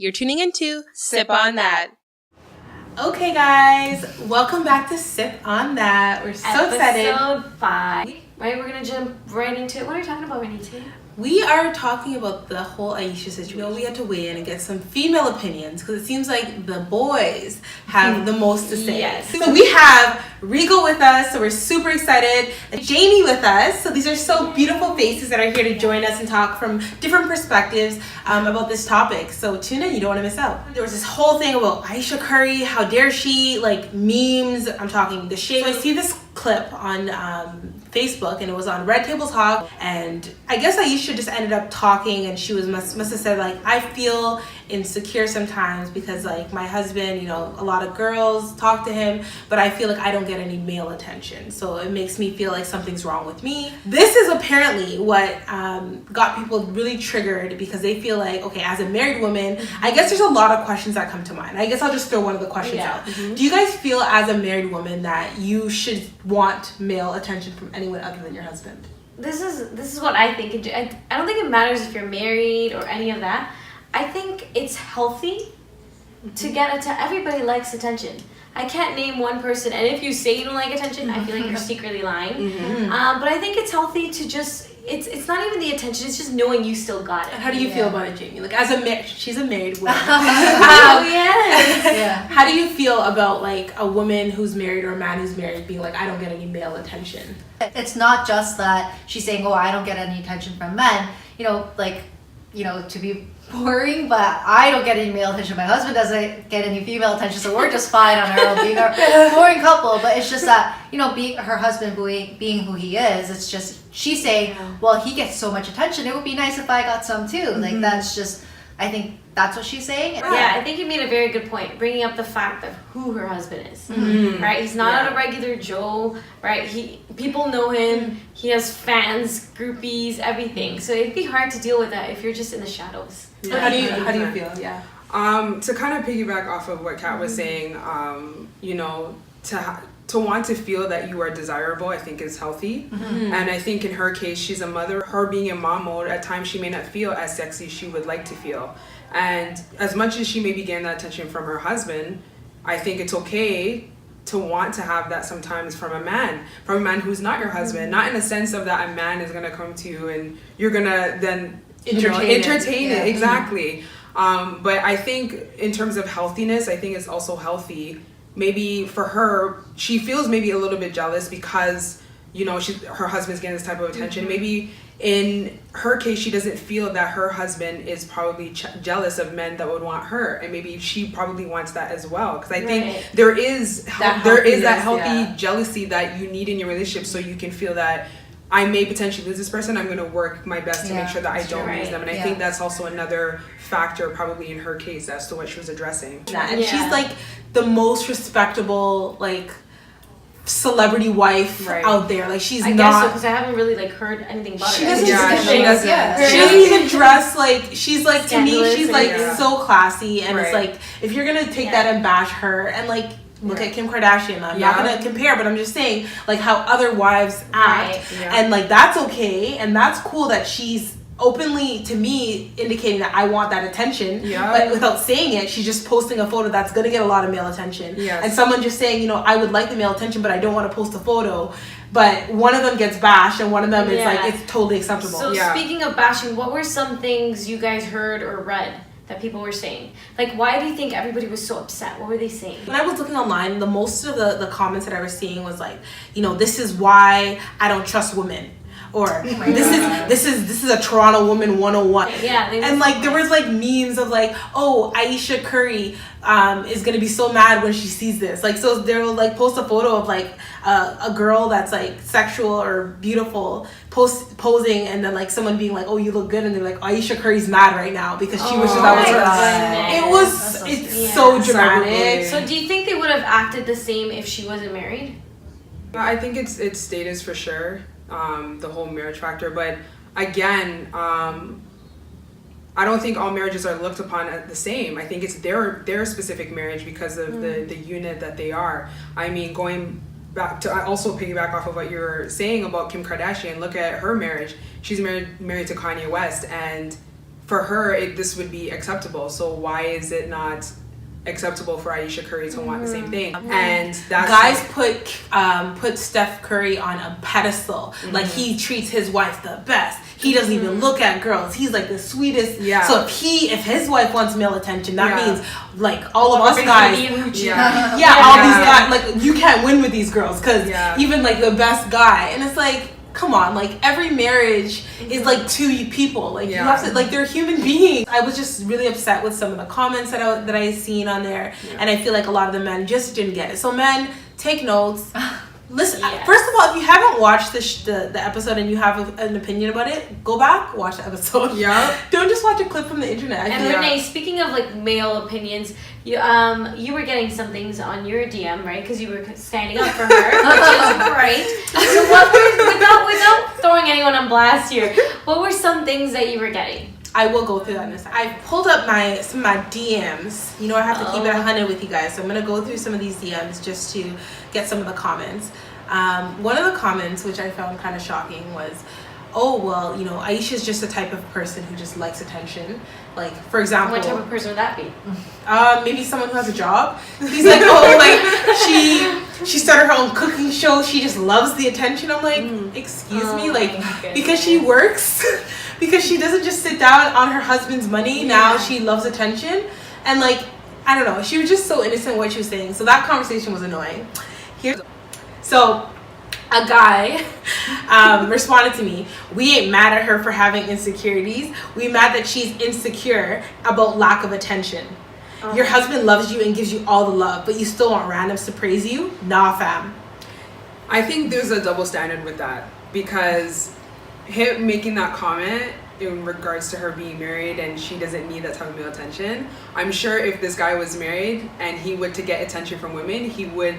You're tuning into Sip on That. Okay, guys, welcome back to Sip on That. We're so excited. Episode 5. Right, we're gonna jump right into it. What are we talking about, Renita? We are talking about the whole Ayesha situation. You know, we had to weigh in and get some female opinions because it seems like the boys have the most to say. Yes. So we have Rigo with us, so we're super excited. And Jamie with us. So these are so beautiful faces that are here to join us and talk from different perspectives about this topic. So tune in, you don't want to miss out. There was this whole thing about Ayesha Curry, how dare she, like memes. I'm talking the shade. So I see this clip on Facebook, and it was on Red Table Talk, and I guess Ayesha just ended up talking, and she must have said, like, I feel insecure sometimes because, like, my husband, you know, a lot of girls talk to him, but I feel like I don't get any male attention, so it makes me feel like something's wrong with me. This is apparently what got people really triggered because they feel like, okay, as a married woman, I guess there's a lot of questions that come to mind. I guess I'll just throw one of the questions out. Do you guys feel as a married woman that you should want male attention from anyone other than your husband? This is what I think. I don't think it matters if you're married or any of that. I think it's healthy to get it to everybody likes attention. I can't name one person, and if you say you don't like attention, I feel like you're secretly lying. But I think it's healthy to just, it's not even the attention, it's just knowing you still got it. And how do you feel about it, Jamie? Like, as she's a married woman. Oh, yes. How do you feel about, like, a woman who's married or a man who's married being like, I don't get any male attention? It's not just that she's saying, oh, I don't get any attention from men, to be boring, but I don't get any male attention. My husband doesn't get any female attention, so we're just fine on our own, being a boring couple. But it's just that, being her husband being who he is, it's just, she's saying, well, he gets so much attention, it would be nice if I got some too. Like, that's just, I think that's what she's saying. Yeah, I think you made a very good point, bringing up the fact of who her husband is. Right? He's not a regular Joe, right? People know him. He has fans, groupies, everything. So it'd be hard to deal with that if you're just in the shadows. Yeah. How do you feel? Yeah. To kind of piggyback off of what Kat was saying, to want to feel that you are desirable, I think is healthy. And I think in her case, she's a mother. Her being in mom mode, at times she may not feel as sexy as she would like to feel. And as much as she may be getting that attention from her husband, I think it's okay to want to have that sometimes from a man who's not your husband. Not in the sense of that a man is going to come to you and you're going to then entertain it. Exactly. But I think in terms of healthiness, I think it's also healthy. Maybe for her, she feels maybe a little bit jealous because, her husband's getting this type of attention. Maybe in her case, she doesn't feel that her husband is probably jealous of men that would want her, and maybe she probably wants that as well. Because I think there is that healthy jealousy that you need in your relationship, so you can feel that I may potentially lose this person. I'm going to work my best to make sure that I don't lose them. And I think that's also another factor probably in her case as to what she was addressing. And she's like the most respectable, like, celebrity wife out there. Like, she's I guess so, because I haven't really heard anything about her. She doesn't even dress like, she's like, to me, she's like so classy, and it's like, if you're gonna take that and bash her, and like, look at Kim Kardashian. I'm not gonna compare, but I'm just saying, like, how other wives act, and like, that's okay, and that's cool that she's openly, to me, indicating that I want that attention, but without saying it, she's just posting a photo that's gonna get a lot of male attention. And someone just saying, I would like the male attention, but I don't want to post a photo. But one of them gets bashed, and one of them is like, it's totally acceptable. So speaking of bashing, what were some things you guys heard or read that people were saying? Like, why do you think everybody was so upset? What were they saying? When I was looking online, the most of the comments that I was seeing was like, this is why I don't trust women. Or this is a Toronto woman 101. And like, there was like memes of like, oh, Ayesha Curry is gonna be so mad when she sees this. Like, so they'll like post a photo of like a girl that's like sexual or beautiful posing, and then like someone being like, oh, you look good, and they're like, Ayesha Curry's mad right now because she wishes that was her. It's so dramatic. So do you think they would have acted the same if she wasn't married? I think it's status for sure. The whole marriage factor, but again, I don't think all marriages are looked upon as the same. I think it's their specific marriage because of the unit that they are. I mean, going back to, I also piggyback off of what you were saying about Kim Kardashian. Look at her marriage. She's married to Kanye West, and for her, this would be acceptable. So why is it not acceptable for Ayesha Curry to want the same thing? And that's guys put Steph Curry on a pedestal. Like he treats his wife the best. He doesn't even look at girls. He's like the sweetest. Yeah. So if his wife wants male attention, that Yeah. means like all of us guys. Yeah. Yeah, all these guys, like you can't win with these girls because Yeah. even like the best guy, and it's like, come on, like every marriage is like two people, like you have to, like they're human beings. I was just really upset with some of the comments that I seen on there, and I feel like a lot of the men just didn't get it. So men, take notes. Listen, Yes. first of all, if you haven't watched the episode and you have an opinion about it, go back, watch the episode. Yeah. Don't just watch a clip from the internet. And Renee, speaking of like male opinions, you were getting some things on your DM, right? Because you were standing up for her, which is great. So what were, without throwing anyone on blast here, what were some things that you were getting? I will go through that in a second. I pulled up some of my DMs. You know, I have to keep it 100 with you guys. So I'm going to go through some of these DMs just to get some of the comments. One of the comments, which I found kind of shocking, was, oh, well, you know, Aisha's just the type of person who just likes attention. Like, for example... What type of person would that be? Maybe someone who has a job. He's like, oh, like, she started her own cooking show. She just loves the attention. I'm like, excuse me? Like, because she works... Because she doesn't just sit down on her husband's money. Now she loves attention. And like, I don't know. She was just so innocent what she was saying. So that conversation was annoying. So a guy responded to me. We ain't mad at her for having insecurities. We mad that she's insecure about lack of attention. Your husband loves you and gives you all the love, but you still want randoms to praise you? Nah, fam. I think there's a double standard with that, because him making that comment in regards to her being married and she doesn't need that type of male attention, I'm sure if this guy was married and he would to get attention from women, he would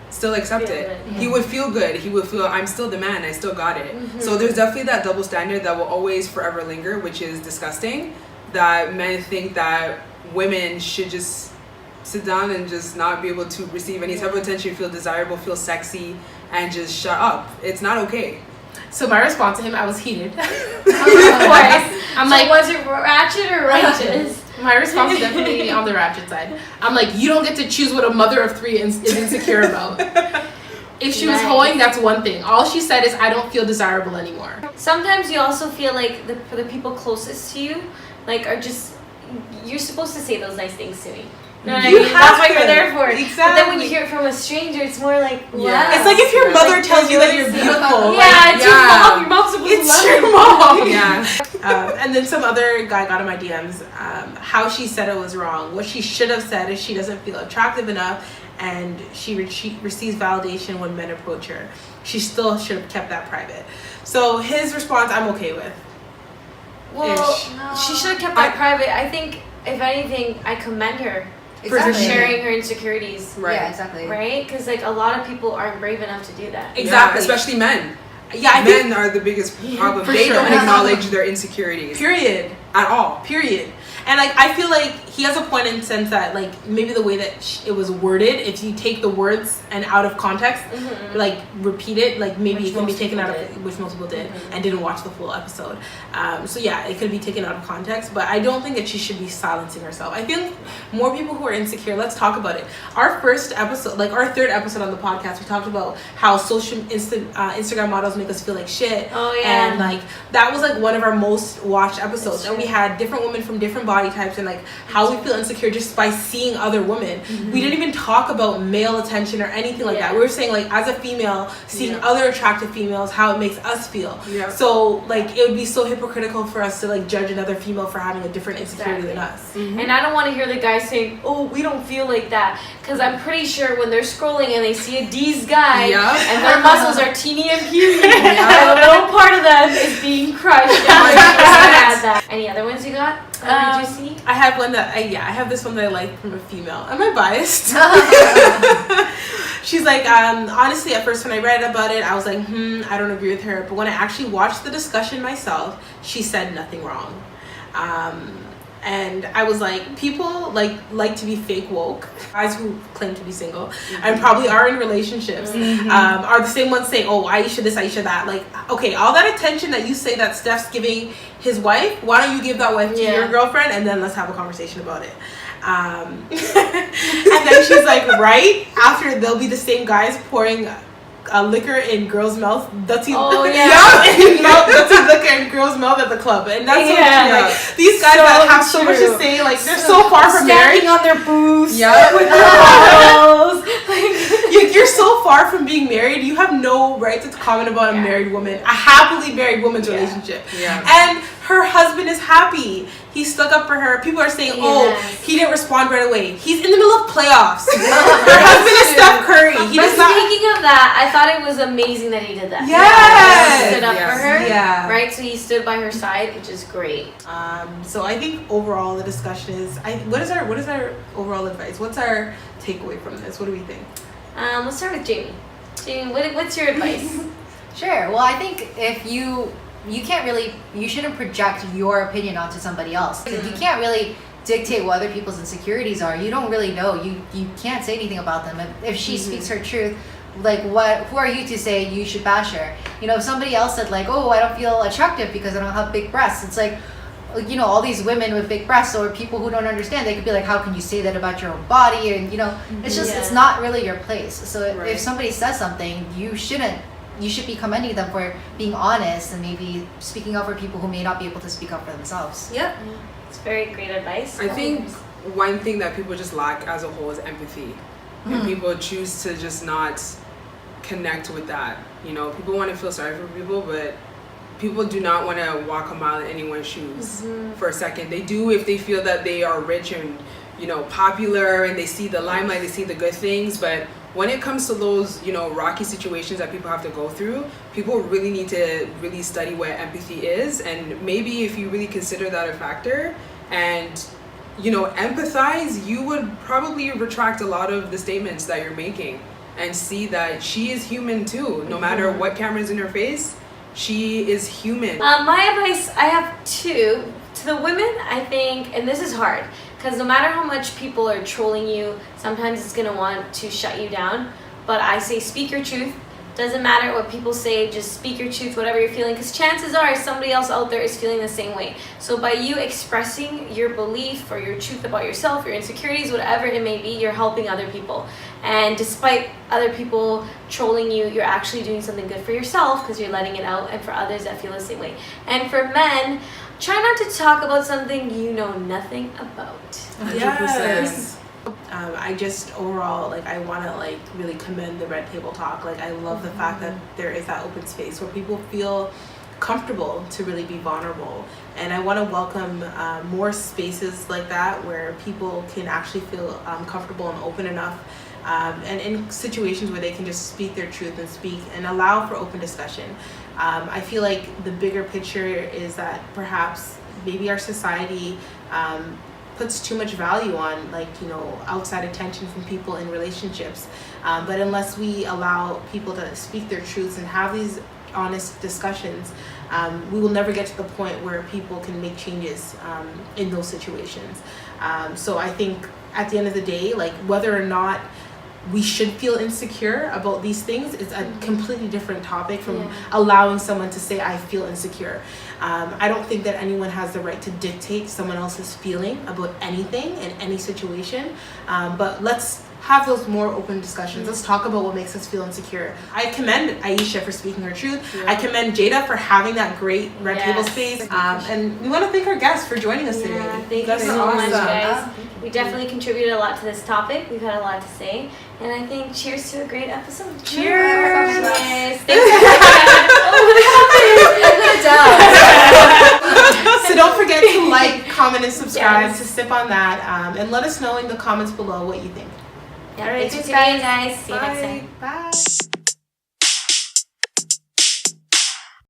still accept it. He would feel good. He would feel, I'm still the man, I still got it. So there's definitely that double standard that will always forever linger, which is disgusting, that men think that women should just sit down and just not be able to receive any type of attention, feel desirable, feel sexy, and just shut up. It's not okay. So my response to him, I was heated. Of course. I'm like, was it ratchet or righteous? My response is definitely on the ratchet side. I'm like, you don't get to choose what a mother of three is insecure about. If she was hoeing, that's one thing. All she said is, I don't feel desirable anymore. Sometimes you also feel like for the people closest to you, like are just, you're supposed to say those nice things to me. No, You have that's what to. you're there for. Exactly. But then when you hear it from a stranger, it's more like, wow. Yeah. It's like if your mother tells you that you're beautiful. Yeah, it's your mom. Your mom's supposed to It's love your you. mom. Yeah. And then some other guy got in my DMs. How she said it was wrong. What she should have said is she doesn't feel attractive enough, and she receives validation when men approach her. She still should have kept that private. So his response, I'm okay with. Well, Ish. she should have kept that private. I think, if anything, I commend her Exactly. for sharing her insecurities. Right. Yeah, exactly. Right? Because like a lot of people aren't brave enough to do that. Exactly. Yeah, especially men. Yeah, I Men think, are the biggest problem. For They sure. don't acknowledge their insecurities period. at all. Period. And like, I feel like he has a point in the sense that like maybe the way that it was worded, if you take the words and out of context, like repeat it, like maybe Which it can be most taken people out of, which most people did and didn't watch the full episode. So yeah, it could be taken out of context, but I don't think that she should be silencing herself. I think more people who are insecure, let's talk about it. Our first episode, like our third episode on the podcast, we talked about how Instagram models make us feel like shit. Oh, yeah. And like that was like one of our most watched episodes, and we had different women from different body types and like how we feel insecure just by seeing other women. We didn't even talk about male attention or anything like that. We were saying like as a female seeing other attractive females, how it makes us feel. So like it would be so hypocritical for us to like judge another female for having a different insecurity than us. And I don't want to hear the guys saying, oh, we don't feel like that. Because I'm pretty sure when they're scrolling and they see a D's guy and their muscles are teeny and puny, and a little part of them is being crushed. Any other ones you got? Did you see? I have one that I have this one that I like from a female. Am I biased? She's like, honestly, at first when I read about it, I was like, I don't agree with her. But when I actually watched the discussion myself, she said nothing wrong. And I was like, people like to be fake woke. Guys who claim to be single and probably are in relationships are the same ones saying, oh, Ayesha this, Ayesha that. Like, okay, all that attention that you say that Steph's giving his wife, why don't you give that wife to your girlfriend, and then let's have a conversation about it. And then she's like, right after, they'll be the same guys pouring liquor in girls' mouth. Dirty, dirty liquor in girls' mouth at the club, and that's so true. Like, these guys that have so much to say, like they're so far from marriage. Standing on their booths, with their bottles. You're so far from being married. You have no right to comment about a married woman, a happily married woman's relationship. And her husband is happy. He stuck up for her. People are saying, oh, he didn't respond right away. He's in the middle of playoffs. Her husband is Steph Curry. Speaking of that, I thought it was amazing that he did that. Yes. He stood up for her. Yeah. Right? So he stood by her side, which is great. So I think overall the discussion is, what is our overall advice? What's our takeaway from this? What do we think? Let's start with Jamie. Jamie, what's your advice? Sure. Well, I think if you can't really, you shouldn't project your opinion onto somebody else. You can't really dictate what other people's insecurities are. You don't really know. You can't say anything about them. If she speaks her truth, like who are you to say you should bash her? You know, if somebody else said like, oh, I don't feel attractive because I don't have big breasts, it's like, you know, all these women with big breasts or people who don't understand, they could be like, how can you say that about your own body? And, you know, it's just, it's not really your place. So if somebody says something, you should be commending them for being honest and maybe speaking up for people who may not be able to speak up for themselves. Yep. It's very great advice. I think one thing that people just lack as a whole is empathy. And people choose to just not connect with that. You know, people want to feel sorry for people, but people do not want to walk a mile in anyone's shoes for a second. They do if they feel that they are rich and, you know, popular and they see the limelight, they see the good things. But when it comes to those, you know, rocky situations that people have to go through, people really need to really study what empathy is. And maybe if you really consider that a factor and, you know, empathize, you would probably retract a lot of the statements that you're making and see that she is human too. No matter what camera's in her face, she is human. My advice, I have two. To the women, I think, and this is hard, because no matter how much people are trolling you, sometimes it's going to want to shut you down. But I say speak your truth. Doesn't matter what people say, just speak your truth, whatever you're feeling, because chances are somebody else out there is feeling the same way. So by you expressing your belief or your truth about yourself, your insecurities, whatever it may be, you're helping other people. And despite other people trolling you, you're actually doing something good for yourself because you're letting it out, and for others that feel the same way. And for men, try not to talk about something you know nothing about. 100%. I just overall, like, I want to like really commend the Red Table Talk. Like, I love the fact that there is that open space where people feel comfortable to really be vulnerable, and I want to welcome more spaces like that where people can actually feel comfortable and open enough, and in situations where they can just speak their truth and speak and allow for open discussion. I feel like the bigger picture is that perhaps maybe our society puts too much value on, like, you know, outside attention from people in relationships, but unless we allow people to speak their truths and have these honest discussions, we will never get to the point where people can make changes in those situations. So I think at the end of the day, like, whether or not we should feel insecure about these things is a completely different topic from allowing someone to say, I feel insecure. I don't think that anyone has the right to dictate someone else's feeling about anything in any situation, but let's have those more open discussions. Let's talk about what makes us feel insecure. I commend Ayesha for speaking her truth. I commend Jada for having that great red table space. And we want to thank our guests for joining us today. Thank you so much, guys. We definitely contributed a lot to this topic. We've had a lot to say. And I think cheers to a great episode. Cheers! Thanks So don't forget to like, comment, and subscribe to Sip on That. And let us know in the comments below what you think. Thanks for tuning in, guys. See you next time. Bye.